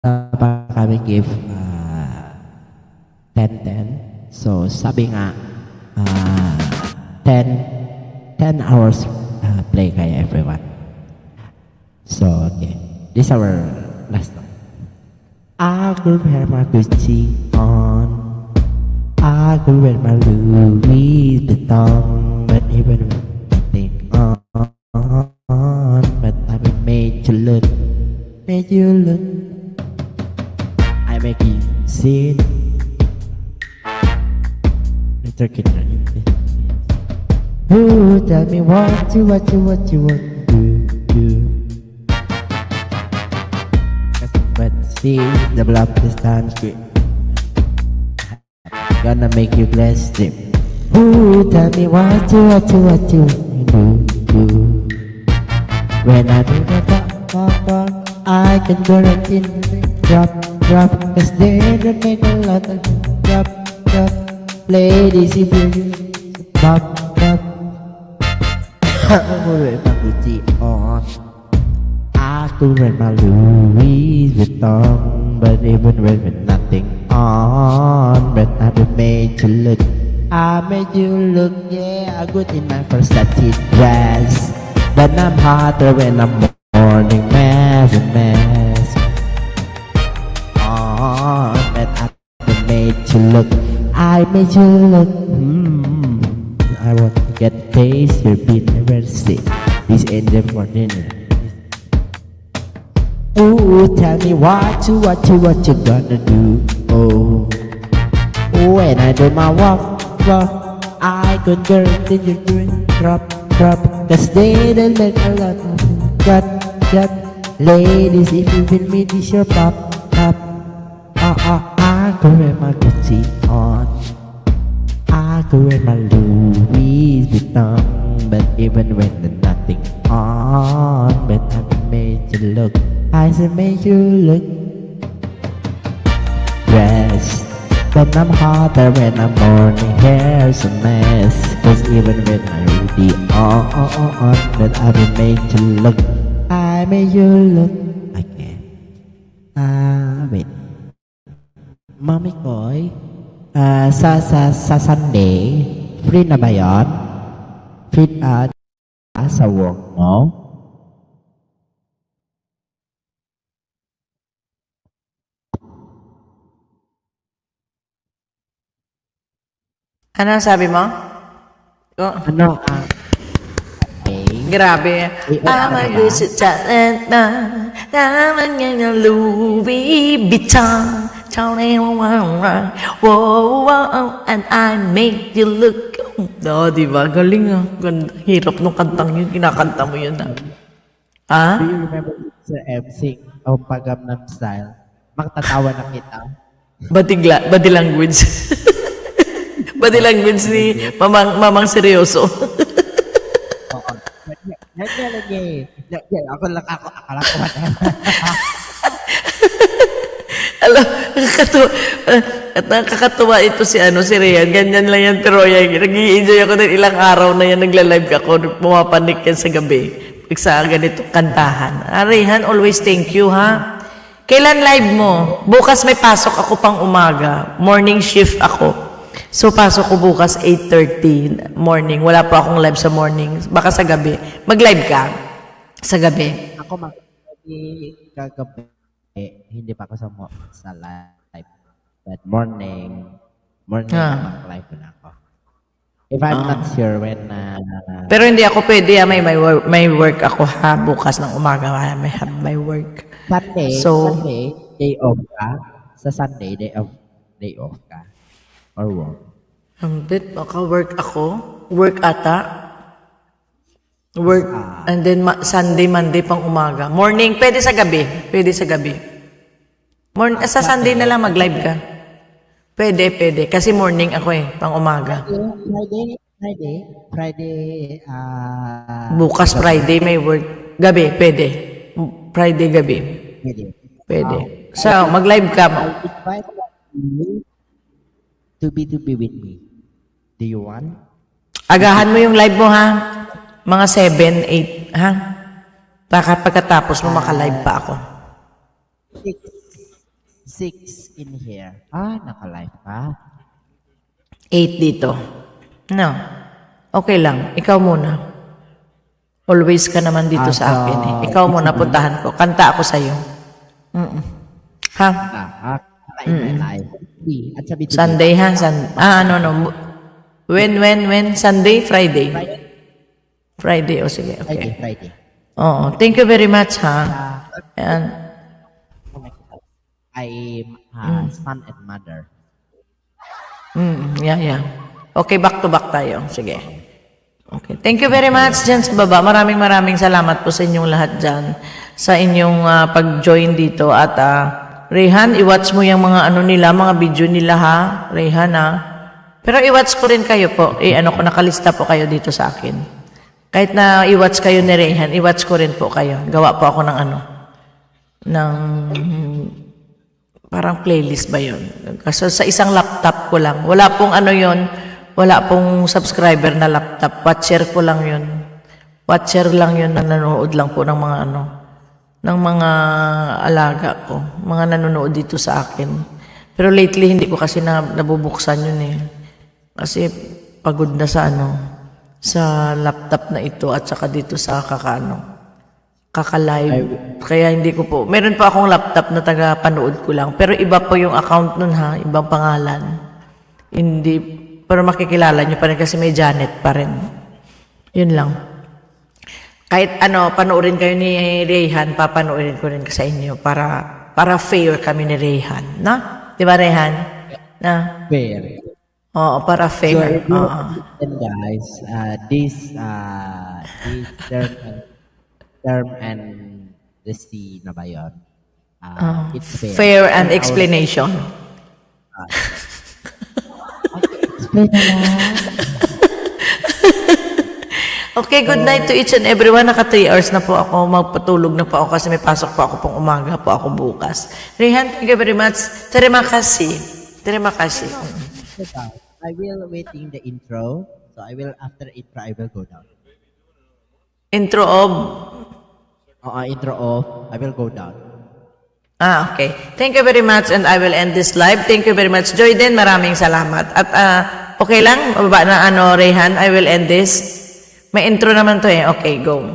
kami give 10-10. So sabi nga 10 hours play kaya everyone. So okay, this is our last song. I could wear my Gucci on, I could wear my Louis Vuitton, but even with nothing on, but I made you look, I make you see it. Who tell me what you want to do? But see the block this time straight. Gonna make you bless it. Who tell me what you do? When I do the pop, I can go right in, drop, cause they don't make a lot of drop. Ladies, if you pop, I could wear my Gucci on, I could wear my Louis Vuitton, but even with nothing on, but I made you look, yeah, good in my Versace dress, but I'm hotter when I'm morning mess on, but I made you look, I want to get taste your beat never see this angel for dinner. Ooh, tell me what you gonna do? Oh, when I do my walk, I could girl till you doing drop, cause they don't make a lot of cut. Ladies, if you feel me, this your pop. I could wear my Gucci on, I could wear my Louis Vuitton, but even when there's nothing on, but I made you look, I said made you look dressed, but I'm hotter when I'm morning hair's a mess, cause even when I really on, but I made you look, I made you look again. Wait, Mami Koy, sa Sunday, free na ba yun? Free sa work mo? Ano sabi mo? Oh. Ano? Grabe. I'm a good talent na naman nga Louis Vuitton. And I make you look. Diba? Galing ah. Ganda. Hirap nung kantang yun. Kinakanta mo yun ah. Do you remember sa MC o Pagamnam Style? Magtatawa na kita. Body language. Body language ni mamang seryoso. Oo. Akala ko Alam, nakakatuwa ito si Rian. Ganyan lang yan, pero nag-i-enjoy ako ng ilang araw na yan, nagla-live ako, pumapanik yan sa gabi. Sa ganito kantahan. Rian, always thank you, ha? Kailan live mo? Bukas may pasok ako pang umaga. Morning shift ako. So, pasok ko bukas 8:30 morning. Wala pa akong live sa morning. Baka sa gabi. Mag-live ka sa gabi. Ako kagabi. Hindi pa ako sa live. But morning mag-live na ako. If I'm not sure when... Pero hindi ako pwede, may work ako ha, bukas ng umaga, may work. Sunday, day off ka? Sa Sunday, day off ka? Or work? Baka work ako. Work ata. Work, and then Sunday, Monday pang umaga. Morning, pwede sa gabi. Sa Sunday na lang mag-live ka. Pwede. Kasi morning ako pang umaga. Friday, bukas Friday may work. Gabi, pwede. Friday, gabi. Pwede. So, mag-live ka. To be with me. Do you want? Agahan mo yung live mo, ha? Mga 7, 8, ha? Pagkatapos mo maka-live pa ako. 6 in here. Ah, naka-live ka? 8 dito. No. Okay lang. Ikaw muna. Always ka naman dito sa akin eh. Ikaw muna, puntahan ko. Kanta ako sa'yo. Ha? Live. At sabi Sunday ha? No. When? Sunday? Friday? Friday. O sige. Okay. Friday. Oo. Thank you very much ha. And, I'm son and mother. yeah. Okay, back to back tayo. Sige. Okay. Thank you very much dyan sa baba. Maraming salamat po sa inyong lahat dyan. Sa inyong pag-join dito. At Rehan, i-watch mo yung mga ano nila, mga video nila ha. Rehan ha. Pero i-watch ko rin kayo po. Nakalista po kayo dito sa akin. Kahit na i-watch kayo ni Rehan, i-watch ko rin po kayo. Gawa po ako ng parang playlist ba yun? Kasi sa isang laptop ko lang. Wala pong wala pong subscriber na laptop. Watcher ko lang yun. Watcher lang yun na nanonood lang po ng mga ng mga alaga ko. Mga nanonood dito sa akin. Pero lately, hindi ko kasi nabubuksan yun eh. Kasi pagod na sa laptop na ito at saka dito sa kaka-live. Kaya hindi ko po. Meron pa akong laptop na taga-panood ko lang. Pero iba po yung account nun ha. Ibang pangalan. Hindi. Pero makikilala nyo pa rin kasi may Janet pa rin. Yun lang. Kahit panoorin kayo ni Rehan, papanoorin ko rin sa inyo para fair kami ni Rehan. No? Di ba Rehan? Na? Fair. Oo, para fair. And guys, this term and resi na ba yun? It's fair and explanation. Explain na lang. Okay, good night to each and everyone. Naka 3 hours na po ako. Magpatulog na po ako kasi may pasok po ako pong umaga po ako bukas. Rehan, thank you very much. Terima kasih. I will waiting the intro. So after intro, I will go down. Intro of? Intro of, I will go down. Okay. Thank you very much and I will end this live. Thank you very much. Joy din, maraming salamat. At okay lang, mababa na Rehan, I will end this. May intro naman to eh. Okay, go.